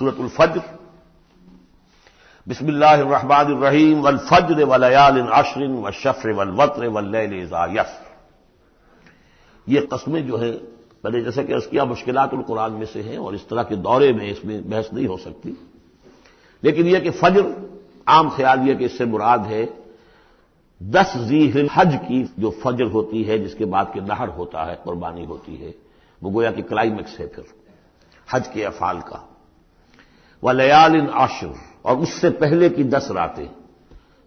سورۃ الفجر، بسم اللہ الرحمن الرحیم، والفجر ولیال عشر والشفع والوتر واللیل اذا یسر۔ یہ قسمیں جو ہیں میں نے جیسے کہ عرض کیا مشکلات القرآن میں سے ہیں اور اس طرح کے دورے میں اس میں بحث نہیں ہو سکتی، لیکن یہ کہ فجر عام خیال یہ کہ اس سے مراد ہے 10 ذی الحج کی جو فجر ہوتی ہے جس کے بعد کہ نحر ہوتا ہے، قربانی ہوتی ہے، وہ گویا کہ کلائمیکس ہے پھر حج کے افعال کا۔ ولیال عشر، اور اس سے پہلے کی 10 راتیں،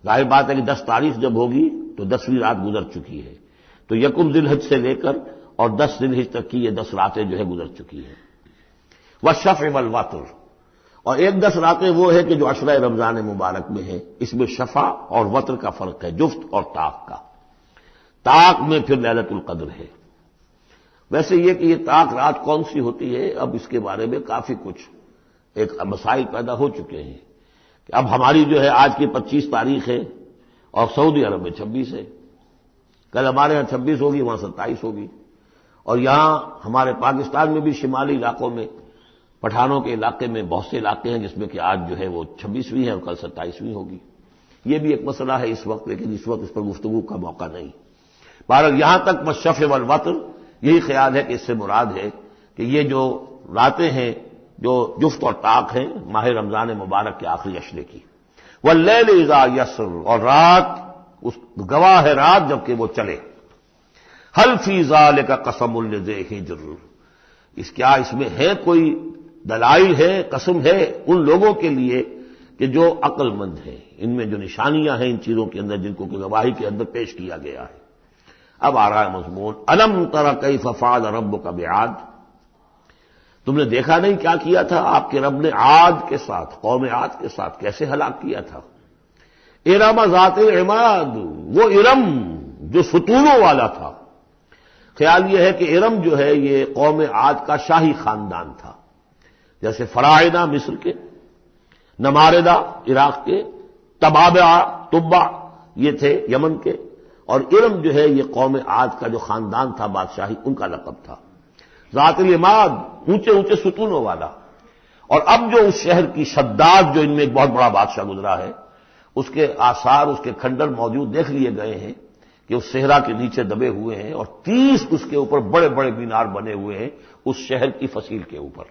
ظاہر بات ہے کہ 10 تاریخ جب ہوگی تو 10ویں رات گزر چکی ہے، تو یکم ذی الحج سے لے کر اور 10 ذی الحج تک کی یہ 10 راتیں جو ہے گزر چکی ہیں۔ والشفع والوتر، اور ایک 10 راتیں وہ ہے کہ جو عشرہ رمضان مبارک میں ہے، اس میں شفع اور وتر کا فرق ہے، جفت اور طاق کا۔ طاق میں پھر لیلۃ القدر ہے۔ ویسے یہ کہ یہ طاق رات کون سی ہوتی ہے، اب اس کے بارے میں کافی کچھ ایک مسائل پیدا ہو چکے ہیں کہ اب ہماری جو ہے آج کی 25 تاریخ ہے اور سعودی عرب میں 26 ہے، کل ہمارے ہاں 26 ہوگی، وہاں 27 ہوگی، اور یہاں ہمارے پاکستان میں بھی شمالی علاقوں میں پٹھانوں کے علاقے میں بہت سے علاقے ہیں جس میں کہ آج جو ہے وہ 26ویں ہے اور کل 27ویں ہوگی۔ یہ بھی ایک مسئلہ ہے اس وقت، لیکن اس وقت اس پر گفتگو کا موقع نہیں۔ بہرحال یہاں تک والشفع والوتر یہی خیال ہے کہ اس سے مراد ہے کہ یہ جو راتیں ہیں جو جفت اور طاق ہیں ماہ رمضان مبارک کے آخری عشرے کی۔ واللیل اذا یسر، اور رات اس گواہ ہے رات جبکہ وہ چلے۔ حل فی ذالک قسم لذی حجر، اس میں ہے کوئی دلائل ہے، قسم ہے ان لوگوں کے لیے کہ جو عقل مند ہیں، ان میں جو نشانیاں ہیں ان چیزوں کے اندر جن کو کہ گواہی کے اندر پیش کیا گیا ہے۔ اب آ رہا ہے مضمون، الم تر کیف فعل ربک بعاد، تم نے دیکھا نہیں کیا کیا تھا آپ کے رب نے عاد کے ساتھ، قوم عاد کے ساتھ کیسے ہلاک کیا تھا۔ ارم ذات العماد، وہ ارم جو ستونوں والا تھا۔ خیال یہ ہے کہ ارم جو ہے یہ قوم عاد کا شاہی خاندان تھا، جیسے فراعنہ مصر کے، نماردہ عراق کے، تبع یہ تھے یمن کے، اور ارم جو ہے یہ قوم عاد کا جو خاندان تھا بادشاہی، ان کا لقب تھا۔ ذات العماد، اونچے اونچے ستونوں والا۔ اور اب جو اس شہر کی شداد جو ان میں ایک بہت بڑا بادشاہ گزرا ہے، اس کے آثار، اس کے کھنڈر موجود دیکھ لیے گئے ہیں کہ اس صحرا کے نیچے دبے ہوئے ہیں، اور 30 اس کے اوپر بڑے بڑے مینار بنے ہوئے ہیں اس شہر کی فصیل کے اوپر۔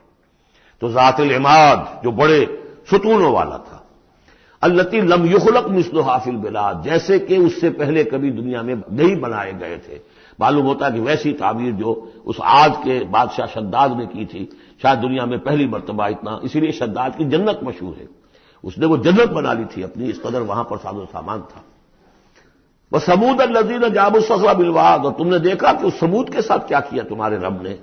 تو ذات العماد جو بڑے ستونوں والا تھا، التی لم یخلق مثلھا فی البلاد، جیسے کہ اس سے پہلے کبھی دنیا میں نہیں بنائے گئے تھے۔ معلوم ہوتا ہے کہ ویسی تعبیر جو اس عاد کے بادشاہ شداد نے کی تھی، شاید دنیا میں پہلی مرتبہ اتنا، اسی لیے شداد کی جنت مشہور ہے، اس نے وہ جنت بنا لی تھی اپنی، اس قدر وہاں پر ساز و سامان تھا۔ وثمود الذین جابوا الصخر بالواد، اور تم نے دیکھا کہ اس ثمود کے ساتھ کیا کیا تمہارے رب نے،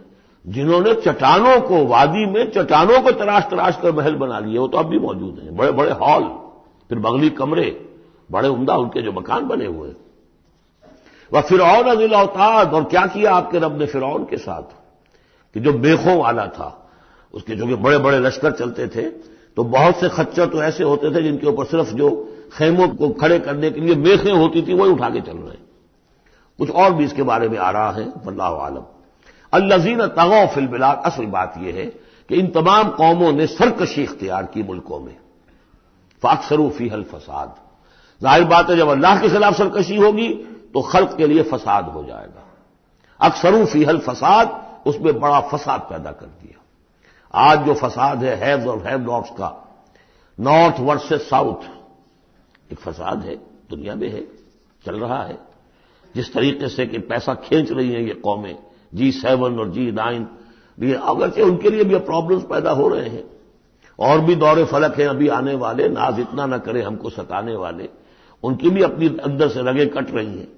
جنہوں نے چٹانوں کو، وادی میں چٹانوں کو تراش تراش کر محل بنا لیے، وہ تو اب بھی موجود ہیں، بڑے بڑے ہال، پھر بغلی کمرے، بڑے عمدہ ان کے جو مکان بنے ہوئے۔ وفرعون ذی الاوتاد، اور کیا کیا آپ کے رب نے فرعون کے ساتھ کہ جو میخوں والا تھا، اس کے جو کہ بڑے بڑے لشکر چلتے تھے، تو بہت سے خچر تو ایسے ہوتے تھے جن کے اوپر صرف جو خیموں کو کھڑے کرنے کے لیے میخیں ہوتی تھی وہی اٹھا کے چل رہے ہیں۔ کچھ اور بھی اس کے بارے میں آ رہا ہے، واللہ عالم۔ الذین طغوا فی البلاد، اصل بات یہ ہے کہ ان تمام قوموں نے سرکشی اختیار کی ملکوں میں، فاکثروا فیہا الفساد، ظاہر بات ہے جب اللہ کے خلاف سرکشی ہوگی تو خلق کے لیے فساد ہو جائے گا۔ اکثروا فیہا الفساد، اس میں بڑا فساد پیدا کر دیا۔ آج جو فساد ہے ہیوز اور ہیو ناٹس کا، نارتھ ورسز ساؤتھ، ایک فساد ہے، دنیا میں ہے، چل رہا ہے، جس طریقے سے کہ پیسہ کھینچ رہی ہیں یہ قومیں، G7 اور G9، اگرچہ ان کے لیے بھی پرابلمز پیدا ہو رہے ہیں، اور بھی دور فلک ہیں ابھی آنے والے، ناز اتنا نہ کرے ہم کو ستانے والے، ان کی بھی اپنی اندر سے رگیں کٹ رہی ہیں،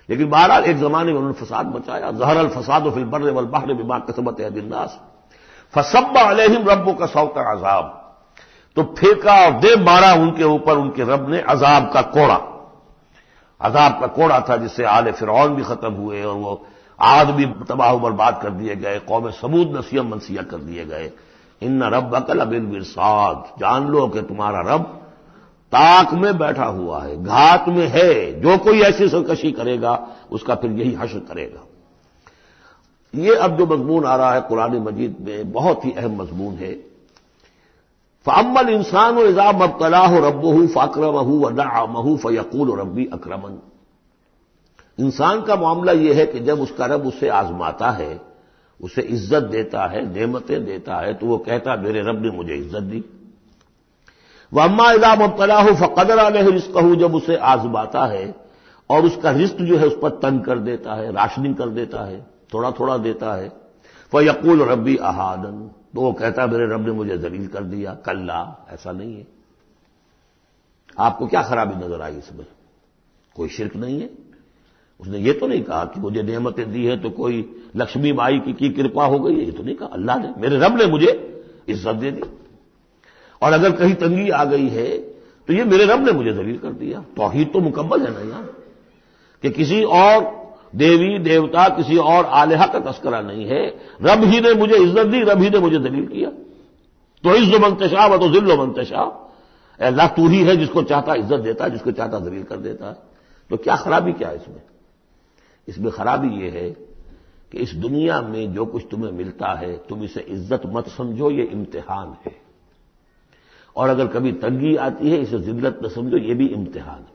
لیکن بہرحال ایک زمانے میں انہوں نے فساد مچایا۔ ظہر الفساد فی البر والبحر بما کسبت ایدی الناس فصب علیہم ربک صوت عذاب، تو پھینکا اور دے مارا ان کے اوپر ان کے رب نے عذاب کا کوڑا۔ عذاب کا کوڑا تھا جس سے آل فرعون بھی ختم ہوئے اور وہ عاد بھی تباہ و برباد کر دیے گئے، قوم ثمود نسیم منسیہ کر دیے گئے۔ ان ربک لبالمرصاد، جان لو کہ تمہارا رب طاق میں بیٹھا ہوا ہے، گھات میں ہے، جو کوئی ایسی سرکشی کرے گا اس کا پھر یہی حشر کرے گا۔ یہ اب جو مضمون آ رہا ہے قرآن مجید میں بہت ہی اہم مضمون ہے۔ فَأَمَّا الْإِنسَانُ إِذَا مَا ابْتَلَاهُ رَبُّهُ فَأَكْرَمَهُ وَنَعَّمَهُ فَيَقُولُ رَبِّي أَكْرَمَنِ۔ انسان کا معاملہ یہ ہے کہ جب اس کا رب اسے آزماتا ہے، اسے عزت دیتا ہے، نعمتیں دیتا ہے، تو وہ کہتا میرے رب نے مجھے عزت دی۔ وَأَمَّا إِذَا مَا ابْتَلَاهُ فَقَدَرَ عَلَيْهِ رِزْقَهُ، جب اسے آزماتا ہے اور اس کا رزق جو ہے اس پر تنگ کر دیتا ہے، راشننگ کر دیتا ہے، تھوڑا تھوڑا دیتا ہے، فَيَقُولُ رَبِّي أَهَانَنِ، تو وہ کہتا میرے رب نے مجھے ذلیل کر دیا۔ کلا، ایسا نہیں ہے۔ آپ کو کیا خرابی نظر آئی اس میں؟ کوئی شرک نہیں ہے۔ اس نے یہ تو نہیں کہا کہ مجھے نعمتیں دی ہیں تو کوئی لکشمی مائی کی کرپا ہو گئی ہے، یہ تو نہیں کہا۔ اللہ نے، میرے رب نے مجھے عزت دے دی، اور اگر کہیں تنگی آ گئی ہے تو یہ میرے رب نے مجھے ذلیل کر دیا۔ توحید تو مکمل ہے نا یہاں، کہ کسی اور دیوی دیوتا، کسی اور الہہ کا تذکرہ نہیں ہے۔ رب ہی نے مجھے عزت دی، رب ہی نے مجھے ذلیل کیا۔ تو عز من تشاء و تذل من تشاء، اے اللہ تو ہی ہے جس کو چاہتا عزت دیتا ہے، جس کو چاہتا ذلیل کر دیتا ہے۔ تو کیا خرابی کیا ہے اس میں؟ اس میں خرابی یہ ہے کہ اس دنیا میں جو کچھ تمہیں ملتا ہے تم اسے عزت مت سمجھو، یہ امتحان ہے، اور اگر کبھی تنگی آتی ہے اسے ذلت نہ سمجھو، یہ بھی امتحان ہے۔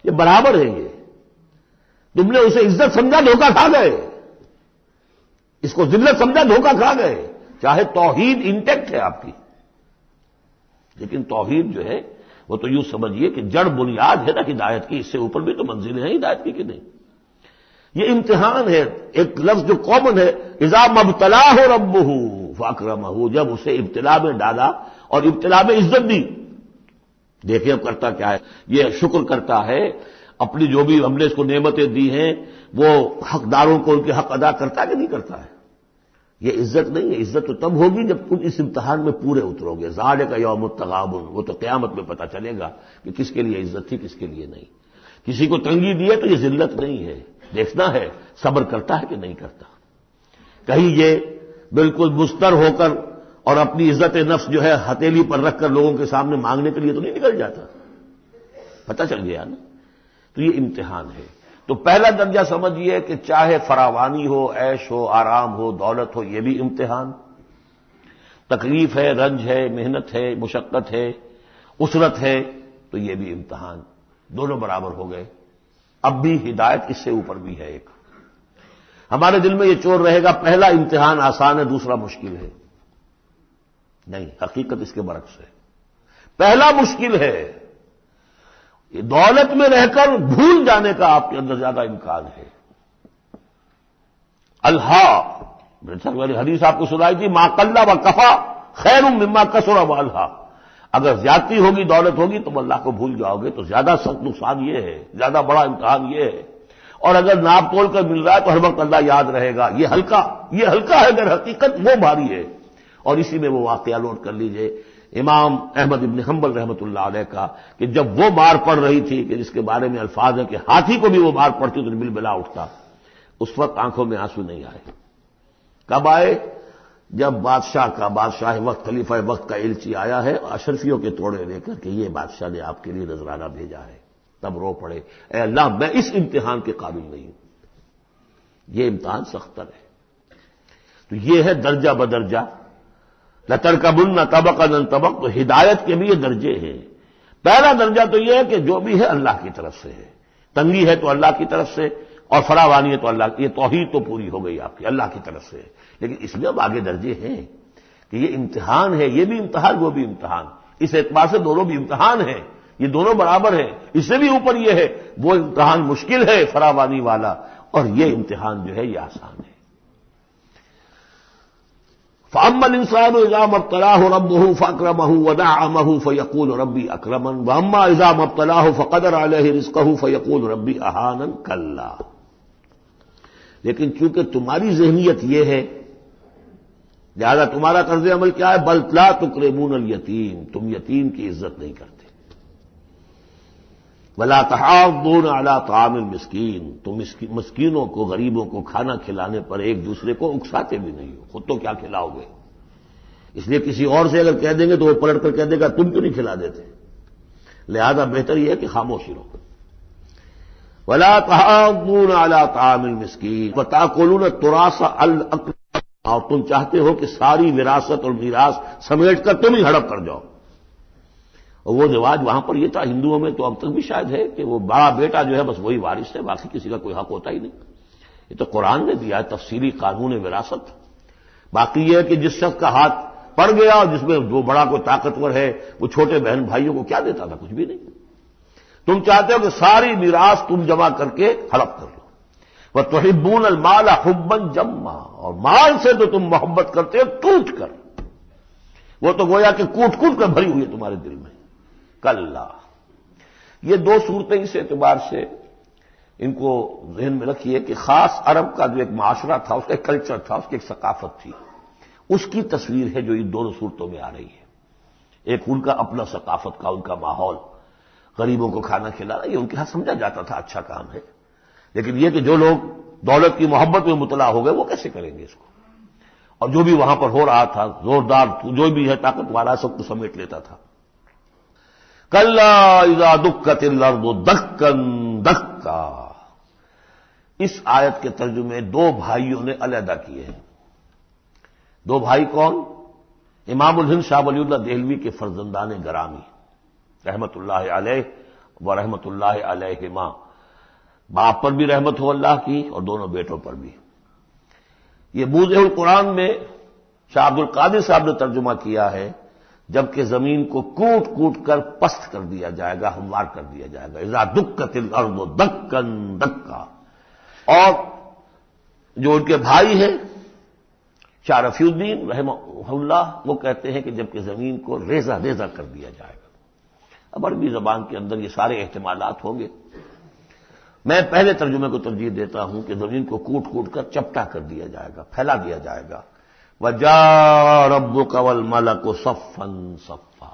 یہ برابر ہے۔ یہ تم نے اسے عزت سمجھا، دھوکہ کھا گئے۔ اس کو ذلت سمجھا، دھوکہ کھا گئے۔ چاہے توحید انٹیکٹ ہے آپ کی، لیکن توحید جو ہے وہ تو یوں سمجھیے کہ جڑ بنیاد ہے نا ہدایت کی، اس سے اوپر بھی تو منزلیں ہیں ہدایت کی کہ نہیں؟ یہ امتحان ہے۔ ایک لفظ جو کامن ہے، اذا ما ابتلاہ ربہ فاکرمہ، جب اسے ابتلا میں ڈالا اور ابتلا میں عزت دی۔ دیکھیں اب کرتا کیا ہے، یہ شکر کرتا ہے، اپنی جو بھی ہم نے اس کو نعمتیں دی ہیں وہ حقداروں کو ان کے حق ادا کرتا ہے کہ نہیں کرتا ہے؟ یہ عزت نہیں ہے۔ عزت تو تب ہوگی جب تم اس امتحان میں پورے اترو گے۔ ذالک یوم التغابن، وہ تو قیامت میں پتہ چلے گا کہ کس کے لیے عزت تھی، کس کے لیے نہیں۔ کسی کو تنگی دی ہے تو یہ ذلت نہیں ہے، دیکھنا ہے صبر کرتا ہے کہ نہیں کرتا۔ کہیں یہ بالکل مستر ہو کر اور اپنی عزت نفس جو ہے ہتھیلی پر رکھ کر لوگوں کے سامنے مانگنے کے لیے تو نہیں نکل جاتا، پتہ چل گیا نا۔ تو یہ امتحان ہے۔ تو پہلا درجہ سمجھیے کہ چاہے فراوانی ہو، عیش ہو، آرام ہو، دولت ہو، یہ بھی امتحان۔ تکلیف ہے، رنج ہے، محنت ہے، مشقت ہے، اسرت ہے، تو یہ بھی امتحان۔ دونوں برابر ہو گئے۔ اب بھی ہدایت اس سے اوپر بھی ہے ایک۔ ہمارے دل میں یہ چور رہے گا پہلا امتحان آسان ہے، دوسرا مشکل ہے۔ نہیں، حقیقت اس کے برعکس ہے۔ پہلا مشکل ہے، یہ دولت میں رہ کر بھول جانے کا آپ کے اندر زیادہ امکان ہے۔ والی حدیث آپ کو سنائی تھی، ما قل و کفا خیر مما کثر و الہا، اگر زیادتی ہوگی، دولت ہوگی، تم اللہ کو بھول جاؤ گے تو زیادہ سخت نقصان یہ ہے، زیادہ بڑا امتحان یہ ہے۔ اور اگر ناپ تول کر مل رہا ہے تو ہر وقت اللہ یاد رہے گا، یہ ہلکا ہے، اگر حقیقت وہ بھاری ہے۔ اور اسی میں وہ واقعہ نوٹ کر لیجئے امام احمد ابن حنبل رحمۃ اللہ علیہ کا، کہ جب وہ مار پڑ رہی تھی کہ جس کے بارے میں الفاظ ہے کہ ہاتھی کو بھی وہ مار پڑتی تو بل بلا اٹھتا، اس وقت آنکھوں میں آنسو نہیں آئے۔ کب آئے؟ جب بادشاہ وقت، خلیفہ وقت کا ایلچی آیا ہے اشرفیوں کے توڑے لے کر کہ یہ بادشاہ نے آپ کے لیے نذرانہ بھیجا ہے، تب رو پڑے، اے اللہ میں اس امتحان کے قابل نہیں ہوں۔ یہ امتحان سختر ہے۔ تو یہ ہے درجہ بدرجہ، لَتَرْكَبُنَّ طَبَقًا عَن طَبَقٍ، تو ہدایت کے بھی یہ درجے ہیں۔ پہلا درجہ تو یہ ہے کہ جو بھی ہے اللہ کی طرف سے ہے، تنگی ہے تو اللہ کی طرف سے، اور فراوانی ہے تو اللہ کی، یہ توحید تو پوری ہو گئی آپ کی، اللہ کی طرف سے۔ لیکن اس میں اب آگے درجے ہیں کہ یہ امتحان ہے، یہ بھی امتحان، وہ بھی امتحان۔ اس اعتبار سے دونوں بھی امتحان ہیں، یہ دونوں برابر ہیں۔ اس سے بھی اوپر یہ ہے، وہ امتحان مشکل ہے فراوانی والا، اور یہ امتحان جو ہے یہ آسان ہے۔ فَأَمَّا الْإِنسَانُ إِذَا مَا ابْتَلَاهُ رَبُّهُ فَأَكْرَمَهُ وَنَعَّمَهُ فَيَقُولُ رَبِّي أَكْرَمَنِ وَأَمَّا إِذَا مَا ابْتَلَاهُ فَقَدَرَ عَلَيْهِ رِزْقَهُ فَيَقُولُ رَبِّي أَهَانَنِ كَلَّا۔ لیکن چونکہ تمہاری ذہنیت یہ ہے، لہذا تمہارا طرز عمل کیا ہے؟ بَلْ لَا تُكْرِمُونَ الْيَتِيمَ، تم یتیم کی عزت نہیں کرتے۔ وَلَا تَحَاضُّونَ عَلَىٰ طَعَامِ الْمِسْكِينِ، تم مسکینوں کو، غریبوں کو کھانا کھلانے پر ایک دوسرے کو اکساتے بھی نہیں ہو، خود تو کیا کھلاؤ گے؟ اس لیے کسی اور سے اگر کہہ دیں گے تو وہ پلٹ کر کہہ دے گا تم کیوں نہیں کھلا دیتے؟ لہذا بہتر یہ ہے کہ خاموشی رہو۔ وَلَا تَحَاضُّونَ عَلَىٰ طَعَامِ الْمِسْكِينِ وَتَأْكُلُونَ التُّرَاثَ أَكْلًا اور تم چاہتے ہو کہ ساری وراثت اور میراث سمیٹ کر تم ہی ہڑپ کر جاؤ. اور وہ رواج وہاں پر یہ تھا، ہندوؤں میں تو اب تک بھی شاید ہے کہ وہ بڑا بیٹا جو ہے بس وہی وارث ہے، باقی کسی کا کوئی حق ہوتا ہی نہیں. یہ تو قرآن نے دیا ہے تفصیلی قانون وراثت. باقی یہ ہے کہ جس شخص کا ہاتھ پڑ گیا اور جس میں جو بڑا کوئی طاقتور ہے وہ چھوٹے بہن بھائیوں کو کیا دیتا تھا؟ کچھ بھی نہیں. تم چاہتے ہو کہ ساری میراث تم جمع کر کے ہڑپ کر لو. وَتُحِبُّونَ الْمَالَ حُبًّا جَمًّا، اور مال سے تو تم محبت کرتے ہو ٹوٹ کر، وہ تو گویا کہ کوٹ کوٹ کر بھری ہوئی ہے تمہارے دل میں. کلا، یہ دو صورتیں اس اعتبار سے ان کو ذہن میں رکھیے کہ خاص عرب کا جو ایک معاشرہ تھا، اس کا ایک کلچر تھا، اس کی ایک ثقافت تھی، اس کی تصویر ہے جو ان دونوں صورتوں میں آ رہی ہے. ایک ان کا اپنا ثقافت کا، ان کا ماحول، غریبوں کو کھانا کھلانا، یہ ان کے ہاں سمجھا جاتا تھا اچھا کام ہے. لیکن یہ کہ جو لوگ دولت کی محبت میں مبتلا ہو گئے وہ کیسے کریں گے اس کو؟ اور جو بھی وہاں پر ہو رہا تھا زوردار جو بھی ہے طاقت والا سب کو سمیٹ لیتا تھا. کلا اذا دکت الارض دکا دکا. اس آیت کے ترجمے دو بھائیوں نے علیحدہ کیے ہیں. دو بھائی کون؟ امام الہند شاہ ولی اللہ دہلوی کے فرزندان گرامی رحمت اللہ علیہ و رحمت اللہ علیہما. باپ پر بھی رحمت ہو اللہ کی اور دونوں بیٹوں پر بھی. یہ موضع القرآن میں شاہ عبد القادر صاحب نے ترجمہ کیا ہے جبکہ زمین کو کوٹ کوٹ کر پست کر دیا جائے گا، ہموار کر دیا جائے گا. اذا دکت الارض دکا دکا. اور جو ان کے بھائی ہیں شاہ رفیع الدین رحمہ اللہ، وہ کہتے ہیں کہ جبکہ زمین کو ریزہ ریزہ کر دیا جائے گا. اب عربی زبان کے اندر یہ سارے احتمالات ہوں گے. میں پہلے ترجمے کو ترجیح دیتا ہوں کہ زمین کو کوٹ کوٹ کر چپٹا کر دیا جائے گا، پھیلا دیا جائے گا. وَجَاءَ رَبُّكَ وَالْمَلَكُ صَفًّا صَفًّا.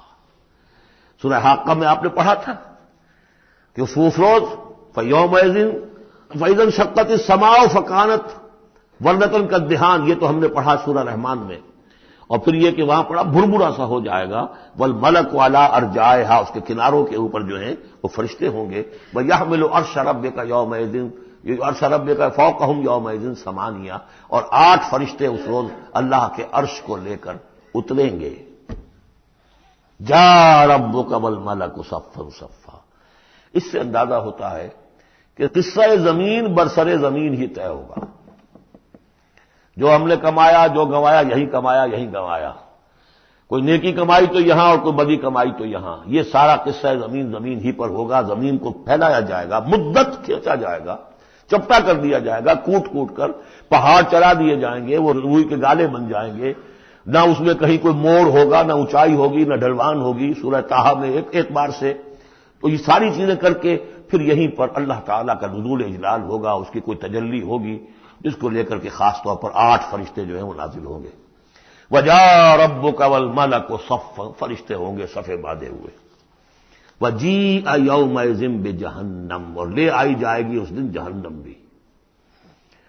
سورہ حاقہ میں آپ نے پڑھا تھا کہ اس روز فَيَوْمَئِذٍ فَإِذَا انشَقَّتِ السَّمَاءُ فَكَانَتْ وَرْدَةً كَالدِّهَانِ. یہ تو ہم نے پڑھا سورہ رحمان میں. اور پھر یہ کہ وہاں پڑا بھربھرا سا ہو جائے گا. والملک علی ارجائہا، اس کے کناروں کے اوپر جو ہیں وہ فرشتے ہوں گے. ویحمل عرش ربک یومئذ، عرش ربک فوقہم یومئذ ثمانیہ، اور 8 فرشتے اس روز اللہ کے عرش کو لے کر اتریں گے. جاء ربک والملک صفا صفا. اس سے اندازہ ہوتا ہے کہ قصہ زمین برسر زمین ہی طے ہوگا. جو ہم نے کمایا، جو گنوایا، یہی کمایا یہی گنوایا. کوئی نیکی کمائی تو یہاں اور کوئی بدی کمائی تو یہاں. یہ سارا قصہ زمین زمین ہی پر ہوگا. زمین کو پھیلایا جائے گا، مدت کھینچا جائے گا، چپٹا کر دیا جائے گا، کوٹ کوٹ کر. پہاڑ چلا دیے جائیں گے، وہ روئی کے گالے بن جائیں گے. نہ اس میں کہیں کوئی موڑ ہوگا، نہ اونچائی ہوگی، نہ ڈھلوان ہوگی. سورہ طٰہٰ میں ایک بار سے. تو یہ ساری چیزیں کر کے پھر یہیں پر اللہ تعالیٰ کا نزول اجلال ہوگا، اس کی کوئی تجلی ہوگی جس کو لے کر کے خاص طور پر 8 فرشتے جو ہیں وہ نازل ہوں گے. وَجَاءَ رَبُّكَ وَالْمَلَكُ صَفًّا، فرشتے ہوں گے صفے باندھے ہوئے. وَجِيءَ يَوْمَئِذٍ بِجَهَنَّمَ، اور لے آئی جائے گی اس دن جہنم بھی.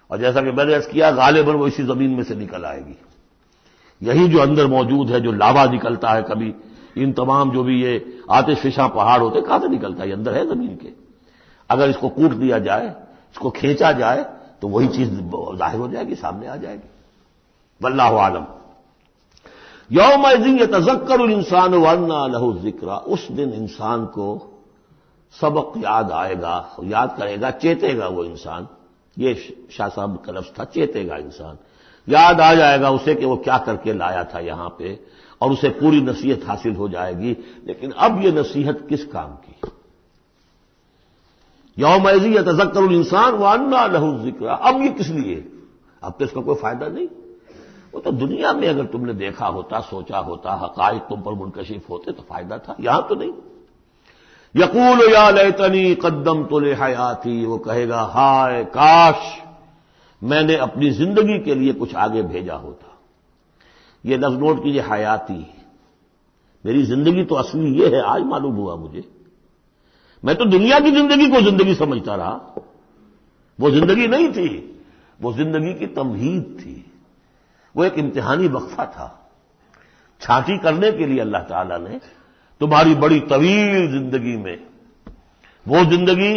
اور جیسا کہ میں نے عرض کیا غالباً وہ اسی زمین میں سے نکل آئے گی. یہی جو اندر موجود ہے، جو لاوا نکلتا ہے کبھی، ان تمام جو بھی یہ آتش فشاں پہاڑ ہوتے کہاں سے نکلتا ہے؟ یہ اندر ہے زمین کے. اگر اس کو کوٹ دیا جائے، اس کو کھینچا جائے تو وہی چیز ظاہر ہو جائے گی، سامنے آ جائے گی. واللہ عالم. یومئذ یتذکر الانسان وانى له الذکریٰ. اس دن انسان کو سبق یاد آئے گا، یاد کرے گا، چیتے گا وہ انسان. یہ شاہ صاحب کا لفظ تھا، چیتے گا انسان. یاد آ جائے گا اسے کہ وہ کیا کر کے لایا تھا یہاں پہ، اور اسے پوری نصیحت حاصل ہو جائے گی. لیکن اب یہ نصیحت کس کام کی؟ یومئذ یتذکر الانسان وانى له الذکریٰ. اب یہ کس لیے؟ اب تو اس کا کوئی فائدہ نہیں. وہ تو دنیا میں اگر تم نے دیکھا ہوتا، سوچا ہوتا، حقائق تم پر منکشف ہوتے تو فائدہ تھا. یہاں تو نہیں. یقول یا لیتنی قدمت لحیاتی، وہ کہے گا ہائے کاش میں نے اپنی زندگی کے لیے کچھ آگے بھیجا ہوتا. یہ لفظ نوٹ کیجیے، حیاتی. میری زندگی تو اصلی یہ ہے، آج معلوم ہوا مجھے. میں تو دنیا کی زندگی کو زندگی سمجھتا رہا. وہ زندگی نہیں تھی، وہ زندگی کی تمہید تھی. وہ ایک امتحانی وقفہ تھا. چھانٹی کرنے کے لیے اللہ تعالیٰ نے تمہاری بڑی طویل زندگی میں، وہ زندگی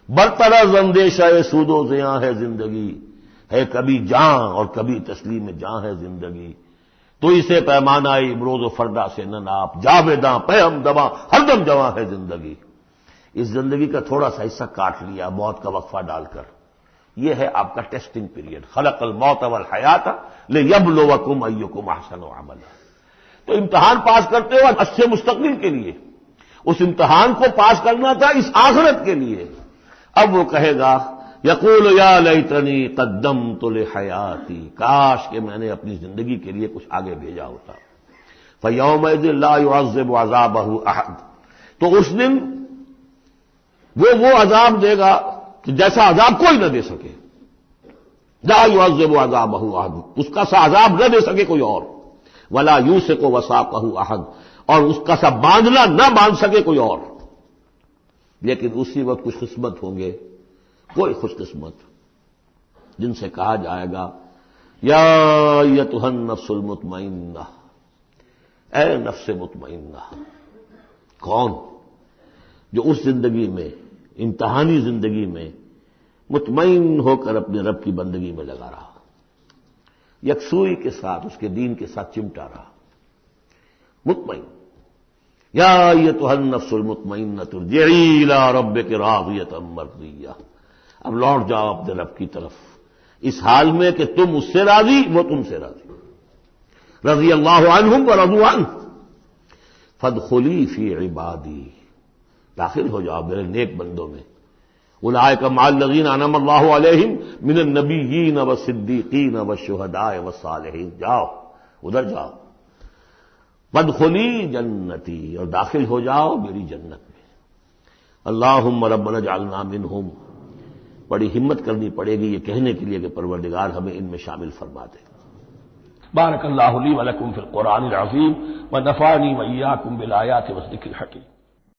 برطرز اندیشہ سود و زیاں ہے زندگی، ہے کبھی جاں اور کبھی تسلیم جاں ہے زندگی، تو اسے پیمانہ امروز و فردا سے نہ ناپ، جاویداں پہ ہم دواں ہر دم جواں ہے زندگی۔ اس زندگی کا تھوڑا سا حصہ کاٹ لیا موت کا وقفہ ڈال کر، یہ ہے آپ کا ٹیسٹنگ پیریڈ۔ خلق الموت والحیات لیبلوکم ایکم احسن عملا، تو امتحان پاس کرتے ہو اچھے مستقبل کے لیے، اس امتحان کو پاس کرنا تھا اس آخرت کے لیے۔ اب وہ کہے گا یقول یا لیتنی قدمت لحیاتی، کاش کہ میں نے اپنی زندگی کے لیے کچھ آگے بھیجا ہوتا۔ فیومئذ لا یعذب عذابہ احد، تو اس دن وہ عذاب دے گا کہ جیسا عذاب کوئی نہ دے سکے۔ لا یعذب عذابہ احد، اس کا سا عذاب نہ دے سکے کوئی اور، ولا یوثق وثاقہ احد، اور اس کا سا باندھنا نہ باندھ سکے کوئی اور۔ لیکن اسی وقت خوش قسمت ہوں گے، کوئی خوش قسمت جن سے کہا جائے گا یا ایتھا النفس المطمئنہ، اے نفس مطمئنہ۔ کون؟ جو اس زندگی میں، امتحانی زندگی میں مطمئن ہو کر اپنے رب کی بندگی میں لگا رہا، یکسوئی کے ساتھ اس کے دین کے ساتھ چمٹا رہا، مطمئن۔ یا ایتھا النفس المطمئنہ ارجعی الی ربک راضیۃ مرضیہ، اب لوٹ جاؤ اپنے رب کی طرف اس حال میں کہ تم اس سے راضی، وہ تم سے راضی۔ رضی اللہ عنہم ورضوا عنہ فادخلی فی عبادی، داخل ہو جاؤ میرے نیک بندوں میں۔ اولئک مع الذین انعم اللہ علیہم من النبیین والصدیقین والشہداء والصالحین، جاؤ ادھر جاؤ۔ وادخلی جنتی، اور داخل ہو جاؤ میری جنت میں۔ اللہم ربنا اجعلنا منہم، بڑی ہمت کرنی پڑے گی یہ کہنے کے لیے کہ پروردگار ہمیں ان میں شامل فرما دے۔ بارک اللہ لی ولکم فی القرآن العظیم ونفعنی وإیاکم بالآیات والذکر الحکیم۔